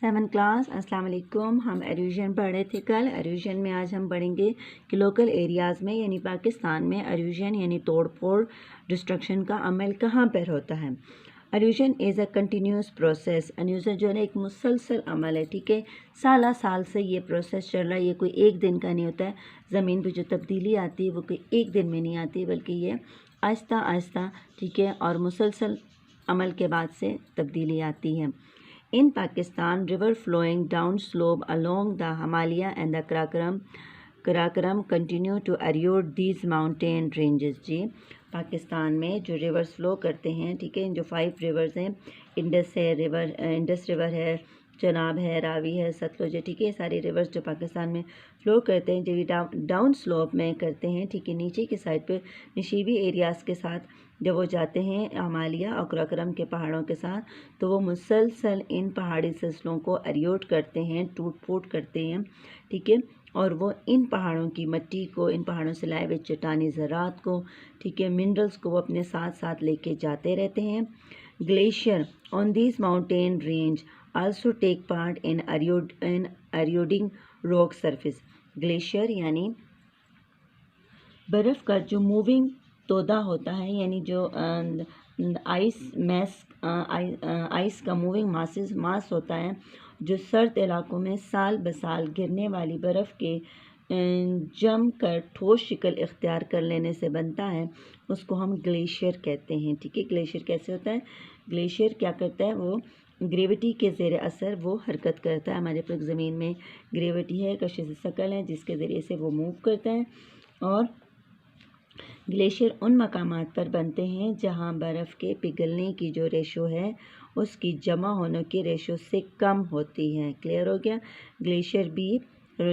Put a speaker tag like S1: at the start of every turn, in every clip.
S1: 7 class अस्सलाम वालेकुम। हम एरोजन पढ़ रहे थे कल। एरोजन में आज हम पढ़ेंगे कि लोकल एरियाज़ में यानी पाकिस्तान में एरोजन यानी तोड़ फोड़ डिस्ट्रक्शन का अमल कहाँ पर होता है। Halogen is a continuous process. Halogen जो है एक मुसलसल अमल है, ठीक है। साल साल से ये प्रोसेस चल रहा है। ये कोई एक दिन का नहीं होता है। ज़मीन पर जो तब्दीली आती है वो कोई एक दिन में नहीं आती, बल्कि ये आहिस्ता आहिस्ता, ठीक है, और मुसलसल अमल के बाद से तब्दीली आती है। In Pakistan, river flowing down slope along the Himalaya and the Karakoram continue to erode these mountain ranges। जी, पाकिस्तान में जो रिवर्स फ्लो करते हैं, ठीक है, जो 5 रिवर्स हैं, इंडस रिवर है, चनाब है, रावी है, सतलुज है, ठीक है, सारे रिवर्स जो पाकिस्तान में फ़्लो करते हैं, जो डाउन स्लोप में करते हैं, ठीक है, नीचे की साइड पे नशीबी एरियाज़ के साथ जब वो जाते हैं हिमालय और कराकोरम के पहाड़ों के साथ, तो वो मुसलसल इन पहाड़ी सिलसिलों को एरोड करते हैं, टूट फूट करते हैं, ठीक है, और वो इन पहाड़ों की मिट्टी को, इन पहाड़ों से लाए हुए चट्टानी ज़रात को, ठीक है, मिनरल्स को वो अपने साथ साथ लेके जाते रहते हैं। Glacier on this mountain range also take part in eroding rock surface. Glacier यानी बर्फ़ का जो मूविंग तोदा होता है, यानी जो आइस का मूविंग मास होता है, जो सर्द इलाकों में साल बसाल गिरने वाली बर्फ़ के जम कर ठोस शक्ल इख्तियार कर लेने से बनता है, उसको हम ग्लेशियर कहते हैं, ठीक है। ग्लेशियर कैसे होता है? ग्लेशियर क्या करता है? वो ग्रेविटी के ज़ेर असर वो हरकत करता है। हमारे पास ज़मीन में ग्रेविटी है, कशिश शकल है, जिसके ज़रिए से वो मूव करता है। और ग्लेशियर उन मकामात पर बनते हैं जहां बर्फ़ के पिघलने की जो रेशो है उसकी जमा होने की रेशो से कम होती है। क्लियर हो गया? ग्लेशियर भी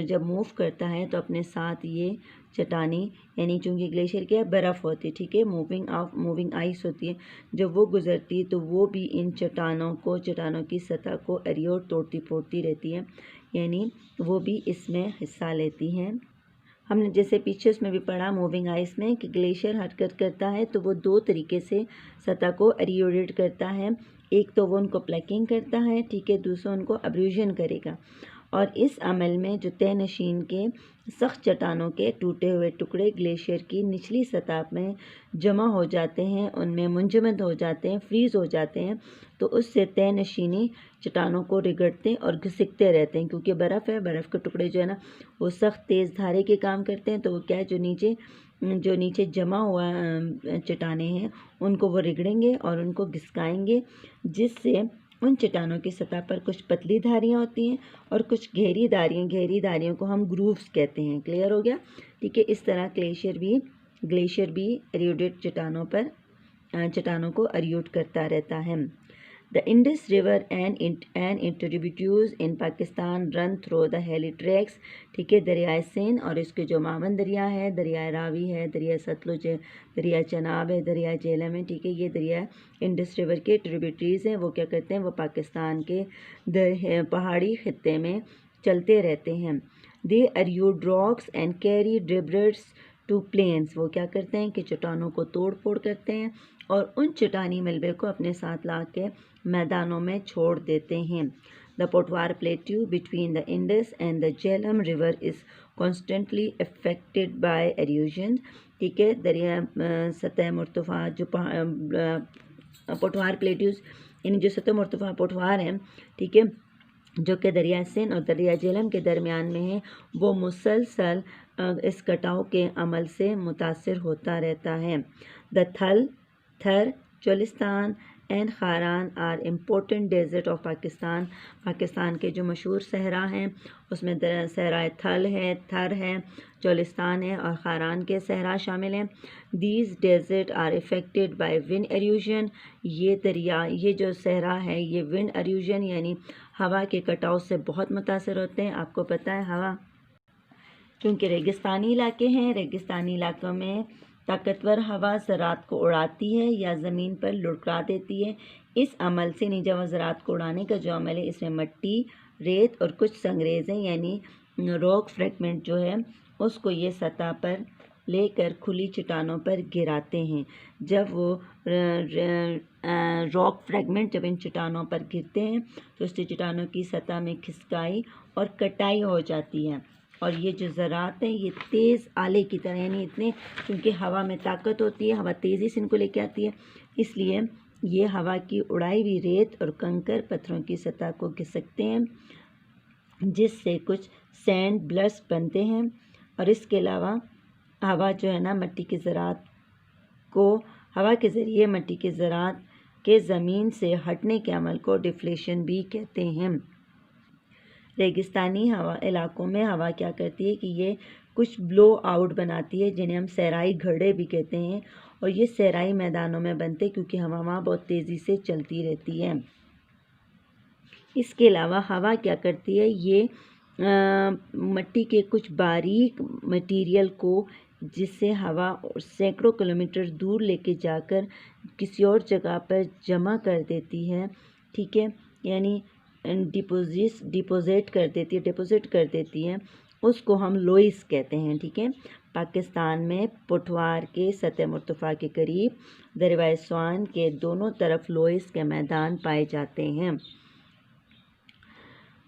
S1: जब मूव करता है तो अपने साथ ये चट्टानी, यानी चूँकि ग्लेशियर क्या है, बर्फ़ होती है, ठीक है, मूविंग आइस होती है, जब वो गुज़रती है तो वो भी इन चट्टानों की सतह को एरोड तोड़ती फोड़ती रहती है, यानी वो भी इसमें हिस्सा लेती हैं। हमने जैसे पीछे उसमें भी पढ़ा मूविंग आइस में कि ग्लेशियर हरकत करता है तो वो 2 तरीके से सतह को एरोडेट करता है। एक तो वो उनको प्लैकिंग करता है, ठीक है, दूसरा उनको अब्रूजन करेगा। और इस अमल में जो तय नशीन के सख्त चट्टानों के टूटे हुए टुकड़े ग्लेशियर की निचली सतह में जमा हो जाते हैं, उनमें मुंजमद हो जाते हैं, फ्रीज़ हो जाते हैं, तो उससे तय नशीनी चट्टानों को रिगड़ते और घिसकते रहते हैं, क्योंकि बर्फ़ है, बर्फ़ के टुकड़े जो है ना वो सख्त तेज़ धारे के काम करते हैं, तो वो क्या है, जो नीचे जमा हुआ चट्टाने हैं उनको वो रिगड़ेंगे और उनको घिसकाएंगे, जिससे उन चट्टानों की सतह पर कुछ पतली धारियाँ होती हैं और कुछ गहरी धारियों को हम ग्रूव्स कहते हैं। क्लियर हो गया? ठीक है, इस तरह ग्लेशियर भी एरोडेड चट्टानों को एरोड करता रहता है। The Indus River and its tributaries in Pakistan run through the hilly tracts, ठीक है, दरियाए सिंध और इसके जो मावन दरिया है, दरियाए रावी है, दरिया सतलुज है, दरिया चनाब है, दरिया झेलम है, ठीक है, ये दरिया इंडस रिवर के ट्रिब्यूटरीज हैं। वो क्या करते हैं? वो पाकिस्तान के पहाड़ी खित्ते में चलते रहते हैं। They erode rocks and carry debris to plains. वो क्या करते हैं कि चट्टानों को तोड़ फोड़ करते हैं और उन चट्टानी मलबे को अपने साथ ला के मैदानों में छोड़ देते हैं। The Potwar plateau between the Indus and the Jhelum river is constantly affected by halogen, ठीक है। दरिया सतह मुर्तफ़ा जो पोटवार प्लेट्यूज, यानी जो सतह मुर्तफ़ा पोटवार हैं, ठीक है, जो कि दरिया सिंध और दरिया झेलम के दरमियान में है, वो मुसलसल इस कटाव के अमल से मुतासिर होता रहता है। The Thar, Cholistan and Kharan are important desert of Pakistan. Pakistan के जो मशहूर सहरा हैं उसमें सहराए थर है, चोलिस्तान है और खारान के सहरा शामिल हैं। These desert are affected by wind erosion. ये जो सहरा है ये विंड एरोजन यानी हवा के कटाव से बहुत मुतासर होते हैं। आपको पता है हवा, क्योंकि रेगिस्तानी इलाके हैं, रेगिस्तानी इलाकों में ताकतवर हवा ज़रात को उड़ाती है या ज़मीन पर लुढ़का देती है। इस अमल से जब ज़रात को उड़ाने का जो अमल है, इसमें मिट्टी, रेत और कुछ संगरेज़ें यानी रॉक फ्रैगमेंट जो है उसको ये सतह पर लेकर खुली चट्टानों पर गिराते हैं। जब वो रॉक फ्रैगमेंट जब इन चट्टानों पर गिरते हैं तो उससे चट्टानों की सतह में खिसकाई और कटाई हो जाती है। और ये जो ज़रात हैं ये तेज़ आले की तरह, यानी इतने, क्योंकि हवा में ताकत होती है, हवा तेज़ी से इनको लेके आती है, इसलिए ये हवा की उड़ाई हुई रेत और कंकर पत्थरों की सतह को खिसकते हैं, जिससे कुछ सैंड ब्लर्स बनते हैं। और इसके अलावा हवा जो है ना मट्टी की ज़रात को, हवा के ज़रिए मट्टी की ज़रात के ज़मीन से हटने के अमल को डिफ्लेशन भी कहते हैं। रेगिस्तानी हवा इलाकों में हवा क्या करती है कि ये कुछ ब्लो आउट बनाती है, जिन्हें हम सहराई घड़े भी कहते हैं, और ये सहराई मैदानों में बनते हैं क्योंकि हवा वहाँ बहुत तेज़ी से चलती रहती है। इसके अलावा हवा क्या करती है, ये मट्टी के कुछ बारीक मटेरियल को, जिससे हवा सैकड़ों किलोमीटर दूर लेके जाकर किसी और जगह पर जमा कर देती है, ठीक है, यानी डिपोज़िट कर देती है, उसको हम लोइस कहते हैं, ठीक है। पाकिस्तान में पुठवार के सतह मुर्तफ़ा के करीब दरियाए स्वान के दोनों तरफ लोइस के मैदान पाए जाते हैं।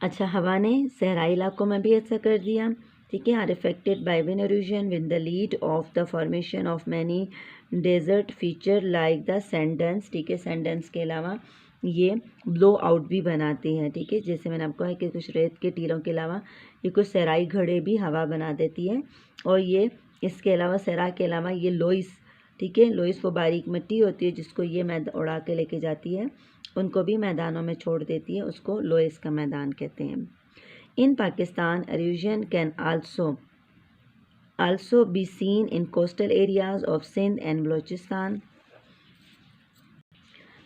S1: अच्छा, हवा ने सहराई इलाकों में भी ऐसा कर दिया, ठीक है। Are affected by wind erosion with the lead of the formation of many desert feature like the sand dunes, ठीक है। सैंड डन्स के अलावा ये ब्लो आउट भी बनाती हैं, ठीक है। जैसे मैंने आपको कहा कि कुछ रेत के टीलों के अलावा ये कुछ सहराई घड़े भी हवा बना देती है। और ये इसके अलावा सहरा के अलावा ये लोइस, ठीक है, लोइस वो बारीक मिट्टी होती है जिसको ये उड़ा के लेके जाती है, उनको भी मैदानों में छोड़ देती है, उसको लोइस का मैदान कहते हैं। In Pakistan erosion can also be seen in coastal areas of Sindh and Balochistan.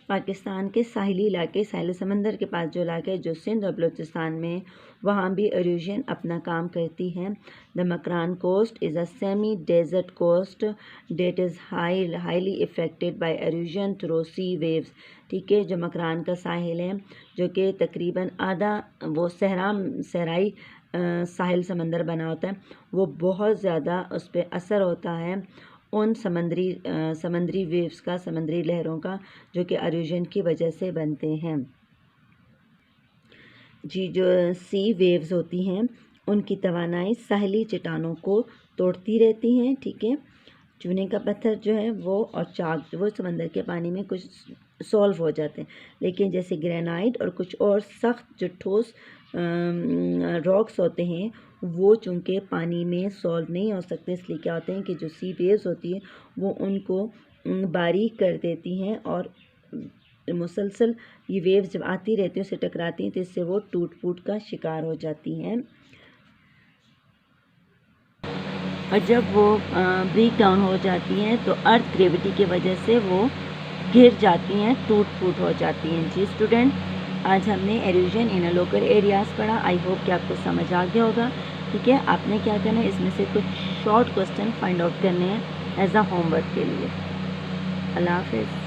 S1: Pakistan के साहिली इलाके, साहिल समंदर के पास जो इलाके जो सिंध और बलूचिस्तान में, वहाँ भी एरोजन अपना काम करती है। The Makran coast is a semi desert coast that is highly affected by erosion through sea waves, ठीक है। जो मकरान का साहिल है, जो कि तकरीबन आधा वो सहराई साहिल समंदर बना होता है, वो बहुत ज़्यादा उस पर असर होता है उन समंदरी वेव्स का, समंदरी लहरों का, जो कि एरोजन की वजह से बनते हैं जी। जो सी वेव्स होती हैं उनकी तवानाई साहिली चट्टानों को तोड़ती रहती हैं, ठीक है। चूने का पत्थर जो है वो और चाक वो समंदर के पानी में कुछ सॉल्व हो जाते हैं, लेकिन जैसे ग्रेनाइट और कुछ और सख्त जो ठोस रॉक्स होते हैं वो चूँकि पानी में सॉल्व नहीं हो सकते, इसलिए क्या होते हैं कि जो सी वेव्स होती है वो उनको बारीक कर देती हैं, और मुसलसल ये वेव्स जब आती रहती हैं उससे टकराती हैं तो इससे वो टूट फूट का शिकार हो जाती हैं। और जब वो ब्रेक डाउन हो जाती हैं तो अर्थ ग्रेविटी की वजह से वो गिर जाती हैं, टूट फूट हो जाती हैं। जी स्टूडेंट, आज हमने एरोजन इन लोकल एरियाज़ पढ़ा। आई होप कि आपको समझ आ गया होगा, ठीक है। आपने क्या करना है, इसमें से कुछ शॉर्ट क्वेश्चन फाइंड आउट करने हैं एज अ होमवर्क के लिए। अल्लाह हाफ़िज़।